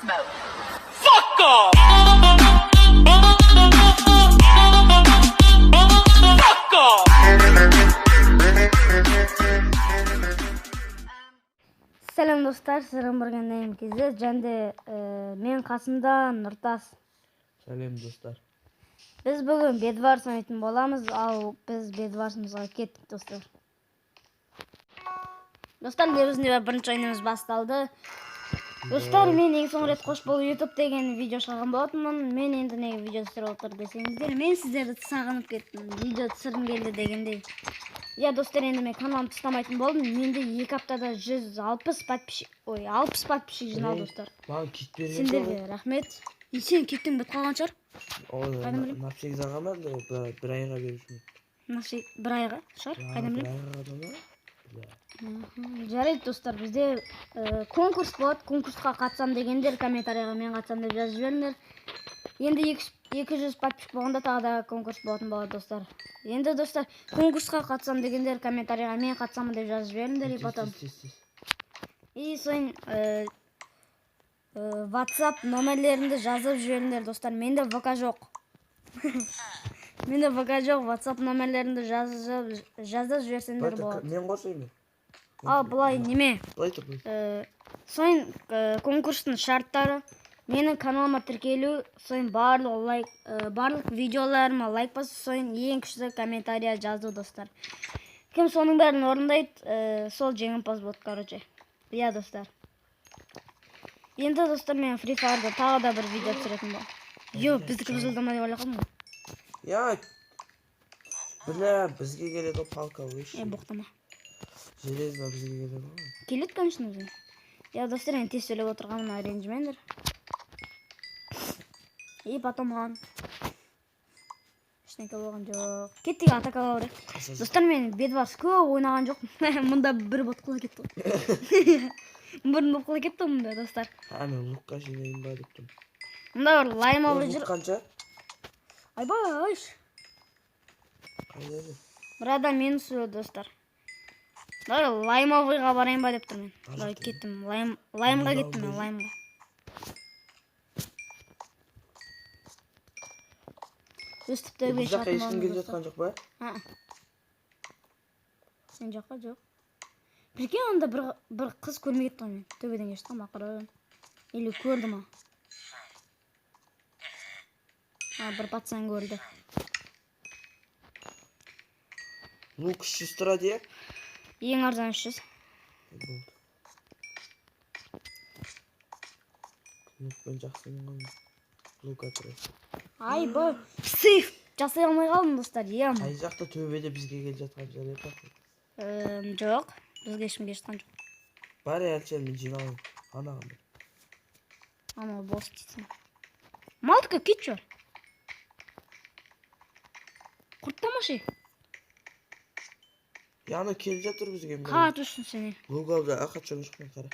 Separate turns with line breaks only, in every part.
smoke. Fuck off! Fuck off!
Selam dostlar, selam burgandayım kezi. Jende men Kasımda Nurtaz.
Selam dostlar.
Biz bugün Bedwars oynayın bolamız. Al biz Bedwars'ımızga kettik dostlar. Dostlar, bizning birinchi o'yinimiz boshlandi. Dostlar, men eng so'ng ret qo'sh bo'lib YouTube degan video chiqargan bo'lardim. Men endi nega video tushirib o'tir desangizlar, men sizlarni sog'inib ketdim. Video tushirgim keldi degandey. Ya dostlar, endi men kanalimni tushirmayotgan bo'ldim. Menda 2 haftada 160 подписчик, 60 подписчик жинал достар.
Bana kit berген
Сендерге рахмет. Сен киттің бітіп қалған шығар?
Ой, напшек зағаман да бір айға берушмін.
Напшек бір айға шығар? Қайдан
Bir
білем?
ayға да ма?
Жарайды достар, бізде конкурс болады. Конкурсқа қатысам дегендер комментарийға мен қатысам деп жазып жіберіңдер. Енді 200 подписчик болғанда тағы да конкурс болатын болады достар. Енді достар, конкурсқа қатысам дегендер комментарийға мен қатысамын деп жазып жіберіңдер. И потом и соң WhatsApp номерлеріңді жазып жіберіңдер достар. Менде ВК жоқ. Менде ВК жоқ, WhatsApp номерлеріңді жазып жіберсеңдер болады.
Мен қосаймын.
Ал былай неме?
Былай тұр.
Соң конкурстың шарттары: менің каналыма тіркелу, соң барлық видеоларыма лайк басып, соң ең күшті комментария жазу достар. Кім соның бәрін орындайды, сол жеңімпаз болады, короче. Я достар. Енді достар, мен Free Fire'да тағы да бір видео түсіретін бол. Йо, біздікі бұзылдама деп ойлағам ғой.
Я бля, бізге келеді палка өш.
Боқтама.
Железно бізге келеді ғой.
Келеді, конечно, бізге. Я достар, мен тез сөйлеп отырғанына ренжімеңдер. И потом маған ештеңке болған жоқ. Кеттік атакаға барайық. Достар, мен Bedwars көп ойнаған жоқ. Мұнда бір бот қыла кетті ғой. Бір бот қыла кетті мұнда достар.
Мен лукқа жинайын ба деп тұрмын.
Мұнда бір лайм алып жүр.
Лук қанша?
Айбай.
Қайда жүр?
Бір адам мені сүйеді достар. Лаймовыйға барайын ба деп тұрмын. Былай кеттім. Лаймға кеттім мен, лаймға. Өстіпті
Бұл жаққа ешкім келіп жатқан жоқ па?
Сен жаққа жоқ. Прикинь, анда бір қыз көрмей кетті ғой мен. Төбеден кештім ақырын. Или көрді ма? Бір пацан көрді.
Лук 300 тұрады е?
Ең арзан 300.
Лукпен жақсы болған. Лук атыры.
Айбай, сейф жасай алмай қалдым достар, ем.
Қай жақта төбеде бізге келіп жатқан жарайды па?
Жоқ, бізге ешкім кешқан жоқ.
Бар әлчен мен жиналайын. Анаған бір.
Ана бос дейсің. Малтыка кит жор. Құрттамашы.
Яны келіп жатыр бізге.
Қа тұрсын сені.
Лук алды, ақат жөңі шықпен қара.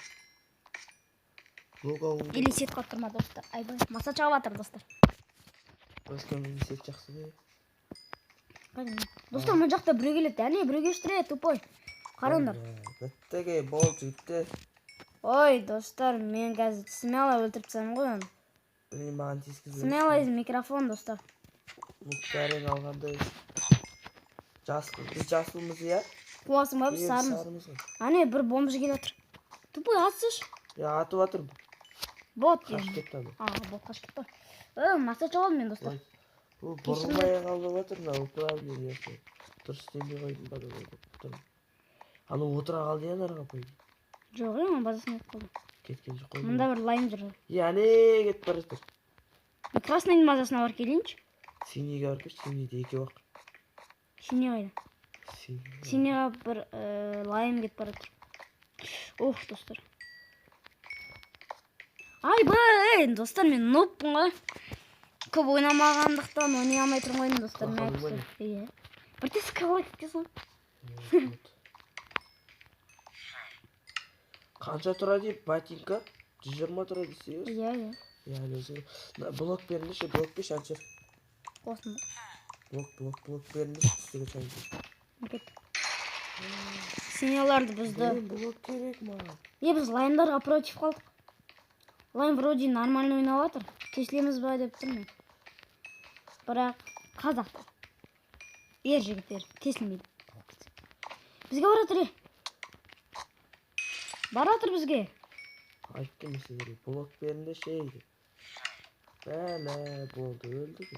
Лук алды.
Или сет қаттырма достар. Айбай, маса чағып атыр достар.
Өскенмен сет жақсы бе?
Достар, мұн жақта біреу келеді. Әне, біреу кештіре, тупой. Қарыңдар.
Біттіге бол жігітті.
Ой, достар, мен қазір смело өлтіріп тастаймын ғой оны.
Білейін маған тескізбе.
Смело из микрофон, достар.
Луктарын алғанда біз жасылмыз, я?
Қуасың ба, біз сарымыз. Әне, бір бомбыжы келе отыр. Тупой, атсыш.
Я атып атырмын.
Бот
Қашып кетті ады.
бот қашып кетті. Маса чағалым мен достар.
Бұл бұрылмай қалып атырмын, управление есі. Дұрыс істемей қойдым ба деп тұрмын. Аны отыра қалды я нарға қойды.
Жоқ, мен базасын ет қалдым.
Кеткен жоқ қойды.
Мұнда бір лайм жүр.
Яне кетіп бара жатыр.
Красныйдың базасына бар келейінші.
Синийге барып кеш, синийде екі уақ.
Синий қайда? Синийға бір лайм кетіп бара жатыр. Ух, достар. Айбай, достар, мен ноппын ғой. Көп ойнамағандықтан ойнай алмай тұрмын ғой достар. Бір тез кавалай кеткесің.
Қанша тұрады ботинка? 120 тұрады дейсіз?
Иә.
Блок беріңдеші, блок беш әншер.
Осында.
Блок беріңдеші, түстіге чайыншы.
Синьоларды бізді.
Блок керек маған.
Біз лаймдарға против қалдық. Лайн вроде нормально ойнап жатыр. Тесілеміз ба деп тұрмын. Бірақ қазақтар. Ер жігіттер тесілмейді. Бізге баратыр. Баратыр бізге.
Айттым сіздерге блок берінде шейді. Бәлә болды өлді.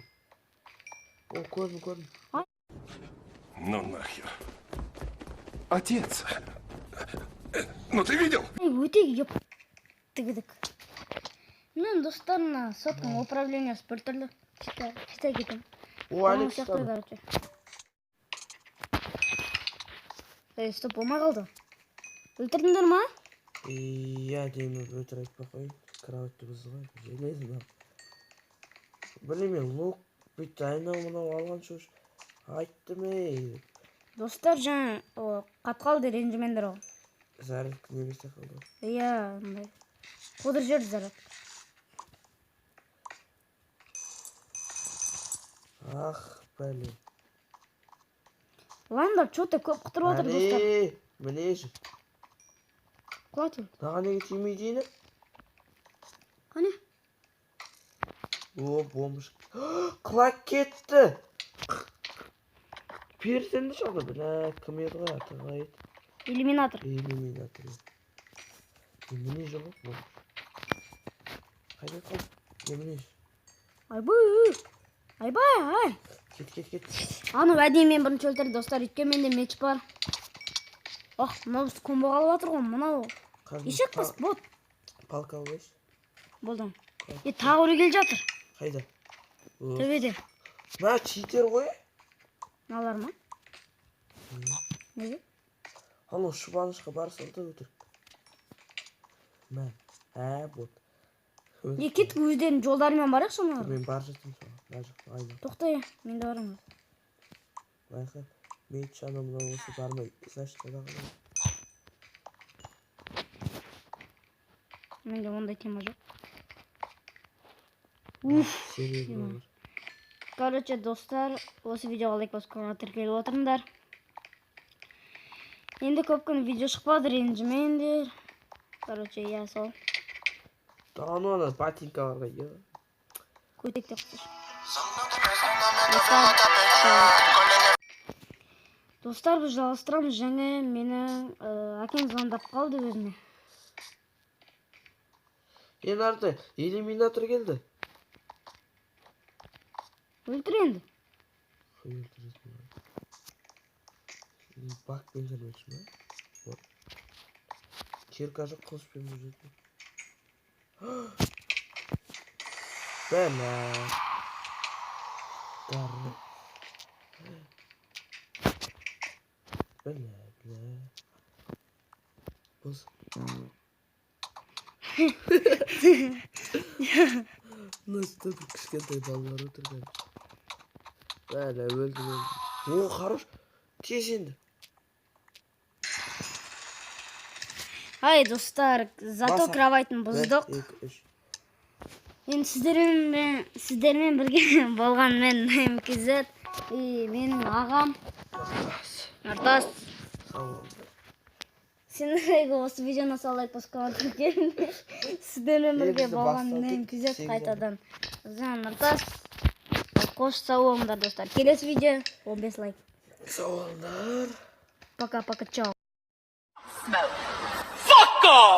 О, көрдім.
Ну нахер. Отец. Ну ты видел?
Өте еп тігідік. Мен достарына соткам управление спорттарды. Читай кетем.
О, Алекс там.
Стоп, болмай қалды. Өлтірдіңдер ма?
Иә, деймін өтір айтпай қойын. Кроватты бұзылған. Железін ал. Білемен, лук бүйтті айнау алған шош. Айттым ей.
Достар жаңа қатқалды ренжімендер ол.
Зарядка немесе қалды.
Иә, қодыр жер заряд.
Ах, бәле.
Лайндар что-то көп құтырып отыр достар.
Міне жі.
Құлатыл.
Наға неге тимейдейіні?
Қане?
О, бомбыш. Құлак кетті. Персенді шалды. Бля, кім еді ғой аты ғай еді?
Иллюминатор.
Иллюминатор. Міне жі ғой бұл. Қайда қал? Міне жі.
Айбай.
Кет.
Аны әдеймен бірінші өлтірді достар. Өйткені менде меч бар. Мынау біз комбо қалып жатыр ғой. Мынау. Ешек бас бот.
Палка алайшы.
Болдым. Тағы өлі кел жатыр.
Қайда?
Төбеде.
Мә, читер ғой?
Алар ма? Неге?
Анау шұбанышқа барсаң да өтір. Мә, бот.
Кет өздерінің жолдарымен барайық соны.
Мен бар жатым соға. Мә жақта айна.
Тоқта, мен де барам.
Байқа, меч анамына осы бармай. Значит, ода қалай.
Менде ондай тема жоқ.
Себебі бар.
Короче, достар, осы видеоға лайк басып каналға тіркеліп отырыңдар. Енді көп күн видео шықпады, ренжімеңдер. Короче, я сол.
Дағану ана ботинкаларға еді.
Көтекте құтыр. Достар, біз жалғастырамыз. Жаңа менің әкем звондап қалды өзіме.
Арты, иллюминатор келді.
Өлтір енді.
Бакпен жүрмекші ма? Кирка жоқ қоспен жүретін. Бәлә. Дары. Бәлә. Бұз. Насты бір кішкентай балалар отырған. Бәлә, өлді. О, қарыш. Тез енді.
Ай, достар, зато кроватын бұздық.
1, 2, 3.
Енді сіздермен бірге болған мен МКЗ, менің ағам Нұртас. Сендерге осы видеоны лайк басып каналға тіркеліңдер. Сіздермен бірге болған мен МКЗ қайтадан. Нұртас. Қош сау болыңдар достар. Келесі видео 15 лайк.
Сау болыңдар.
Пока, чао.
Fuck off!